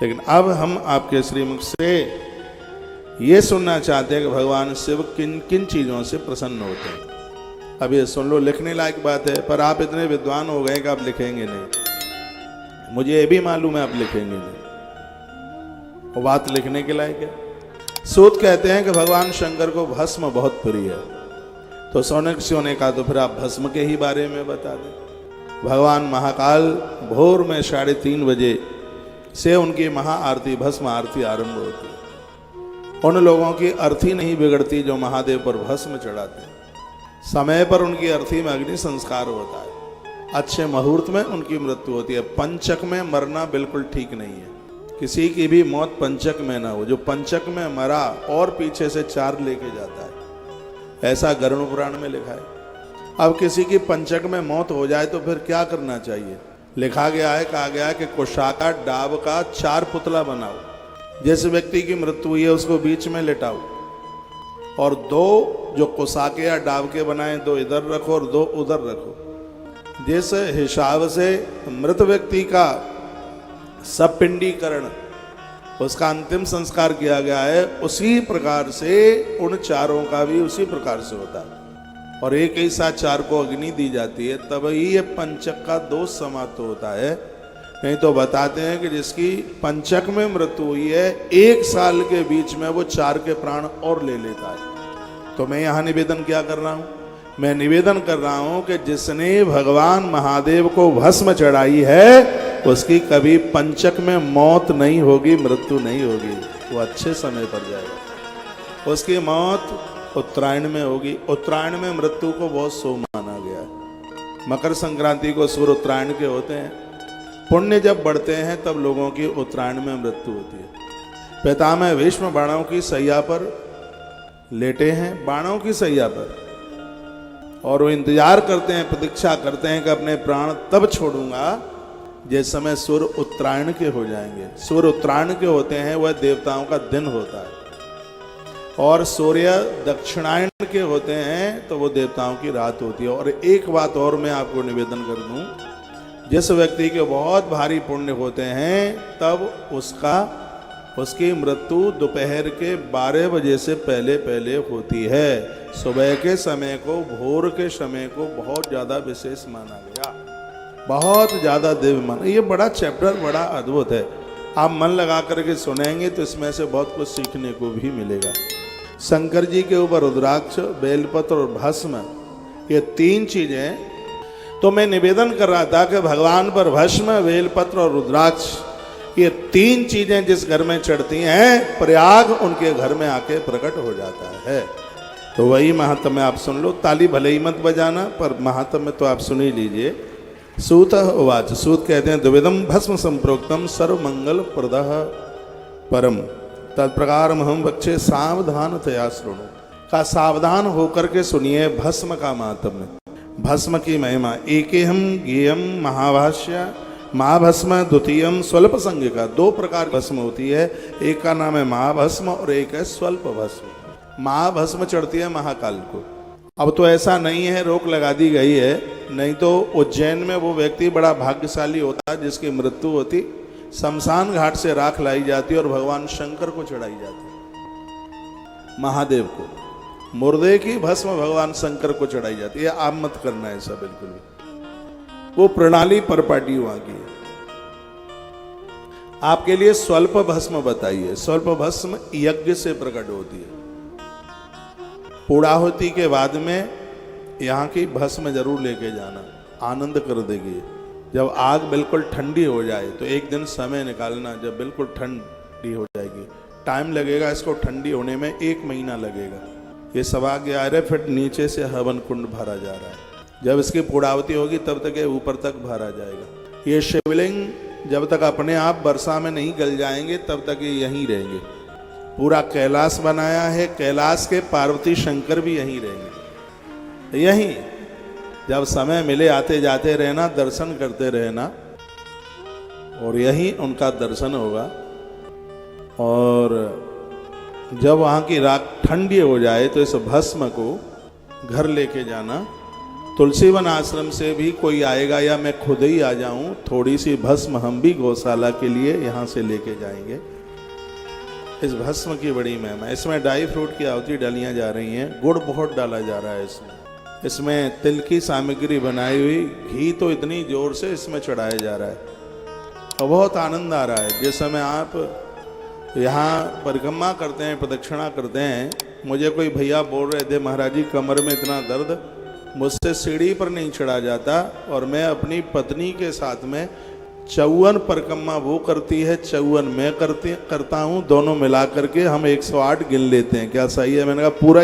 लेकिन अब हम आपके श्रीमुख से ये सुनना चाहते हैं कि भगवान शिव किन किन चीज़ों से प्रसन्न होते हैं। अब ये सुन लो, लिखने लायक बात है, पर आप इतने विद्वान हो गए कि आप लिखेंगे नहीं। मुझे ये भी मालूम है आप लिखेंगे नहीं, वो बात लिखने के लायक है। सूत कहते हैं कि भगवान शंकर को भस्म बहुत प्रिय है, तो सोने का तो फिर आप भस्म के ही बारे में बता दें। भगवान महाकाल भोर में 3:30 बजे से उनकी महाआरती भस्म आरती आरंभ होती है। उन लोगों की अर्थी नहीं बिगड़ती जो महादेव पर भस्म चढ़ाते हैं। समय पर उनकी अर्थी में अग्नि संस्कार होता है, अच्छे मुहूर्त में उनकी मृत्यु होती है। पंचक में मरना बिल्कुल ठीक नहीं है, किसी की भी मौत पंचक में ना हो। जो पंचक में मरा और पीछे से 4 लेके जाता है, ऐसा गरुड़ पुराण में लिखा है। अब किसी की पंचक में मौत हो जाए तो फिर क्या करना चाहिए? लिखा गया है, कहा गया है कि कुशाका डाब का 4 पुतला बनाओ। जिस व्यक्ति की मृत्यु हुई है उसको बीच में लेटाओ, और 2 जो कुशाके या डाब के बनाए 2 इधर रखो और 2 उधर रखो। जिस हिसाब से मृत व्यक्ति का सपिंडीकरण, उसका अंतिम संस्कार किया गया है, उसी प्रकार से उन 4 का भी उसी प्रकार से होता है। और एक ही साथ 4 को अग्नि दी जाती है, तब ही ये पंचक का दोष समाप्त होता है। नहीं तो बताते हैं कि जिसकी पंचक में मृत्यु हुई है 1 साल के बीच में वो 4 के प्राण और ले लेता है। तो मैं यहाँ निवेदन क्या कर रहा हूँ? मैं निवेदन कर रहा हूँ कि जिसने भगवान महादेव को भस्म चढ़ाई है उसकी कभी पंचक में मौत नहीं होगी, मृत्यु नहीं होगी, वो अच्छे समय पर जाएगा। उसकी मौत उत्तरायण में होगी। उत्तरायण में मृत्यु को बहुत शुभ माना गया है। मकर संक्रांति को सूर्य उत्तरायण के होते हैं। पुण्य जब बढ़ते हैं तब लोगों की उत्तरायण में मृत्यु होती है। पितामह भीष्म बाणों की सैया पर लेटे हैं, बाणों की सैया पर, और वो इंतजार करते हैं, प्रतीक्षा करते हैं कि अपने प्राण तब छोड़ूंगा जिस समय सूर्य उत्तरायण के हो जाएंगे। सूर्य उत्तरायण के होते हैं, वह देवताओं का दिन होता है, और सूर्य दक्षिणायन के होते हैं तो वो देवताओं की रात होती है। और एक बात और मैं आपको निवेदन कर दूं, जिस व्यक्ति के बहुत भारी पुण्य होते हैं तब उसकी मृत्यु दोपहर के 12 बजे से पहले होती है। सुबह के समय को, भोर के समय को बहुत ज़्यादा विशेष माना गया, बहुत ज़्यादा दिव्य माना। ये बड़ा चैप्टर बड़ा अद्भुत है, आप मन लगा करके सुनेंगे तो इसमें से बहुत कुछ सीखने को भी मिलेगा। शंकर जी के ऊपर रुद्राक्ष, बेलपत्र और भस्म, ये 3 चीजें तो मैं निवेदन कर रहा था कि भगवान पर भस्म, बेलपत्र और रुद्राक्ष, ये 3 चीजें जिस घर में चढ़ती हैं प्रयाग उनके घर में आके प्रकट हो जाता है। तो वही महात्म्य आप सुन लो, ताली भले ही मत बजाना, पर महात्म्य तो आप सुन ही लीजिए। सूत उवाच, सूत कहते हैं द्विविधम भस्म संप्रोक्तम सर्वमंगल प्रदः परम तत्प्रकार हम बच्चे सावधान तया श्रृणु। का सावधान होकर के सुनिए भस्म का महात्म्य, भस्म की महिमा। एकेहम ज्ञेयम महाभाष्य महाभस्म, द्वितीयम स्वल्प संज्ञिका। 2 प्रकार भस्म होती है, एक का नाम है महाभस्म और एक है स्वल्प भस्म। महाभस्म चढ़ती है महाकाल को। अब तो ऐसा नहीं है, रोक लगा दी गई है, नहीं तो उज्जैन में वो व्यक्ति बड़ा भाग्यशाली होता है जिसकी मृत्यु होती, शमशान घाट से राख लाई जाती और भगवान शंकर को चढ़ाई जाती, महादेव को। मुर्दे की भस्म भगवान शंकर को चढ़ाई जाती है। आप मत करना ऐसा बिल्कुल भी, वो प्रणाली परपाटी वहां की है। आपके लिए स्वल्प भस्म बताइए। स्वल्प भस्म यज्ञ से प्रकट होती है। पूर्णाहुति के बाद में यहाँ की भस्म जरूर लेके जाना, आनंद कर देगी। जब आग बिल्कुल ठंडी हो जाए तो एक दिन समय निकालना, जब बिल्कुल ठंडी हो जाएगी। टाइम लगेगा इसको ठंडी होने में, 1 महीना लगेगा। ये सवाग आ रहे, फिर नीचे से हवन कुंड भरा जा रहा है। जब इसकी पूर्णाहुति होगी तब तक ये ऊपर तक भरा जाएगा। ये शिवलिंग जब तक अपने आप वर्षा में नहीं गल जाएंगे तब तक ये यहीं रहेंगे। पूरा कैलाश बनाया है, कैलाश के पार्वती शंकर भी यहीं रहेंगे। यहीं जब समय मिले आते जाते रहना, दर्शन करते रहना, और यहीं उनका दर्शन होगा। और जब वहाँ की रात ठंडी हो जाए तो इस भस्म को घर लेके जाना तुलसीवन आश्रम से भी कोई आएगा या मैं खुद ही आ जाऊं, थोड़ी सी भस्म हम भी गौशाला के लिए यहाँ से लेके जाएंगे। इस भस्म की बड़ी महिमा। इसमें ड्राई फ्रूट की आहुति डालियाँ जा रही हैं, गुड़ बहुत डाला जा रहा है इसमें तिल की सामग्री बनाई हुई, घी तो इतनी जोर से इसमें चढ़ाया जा रहा है और बहुत आनंद आ रहा है। जिस समय आप यहाँ परिक्रमा करते हैं, प्रदक्षिणा करते हैं, मुझे कोई भैया बोल रहे थे महाराज जी कमर में इतना दर्द, मुझसे सीढ़ी पर नहीं चढ़ा जाता और मैं अपनी पत्नी के साथ में 54 परिक्रमा वो करती है, 54 मैं करता हूँ, दोनों मिला करके हम 108 गिन लेते हैं। क्या सही है? मैंने कहा पूरा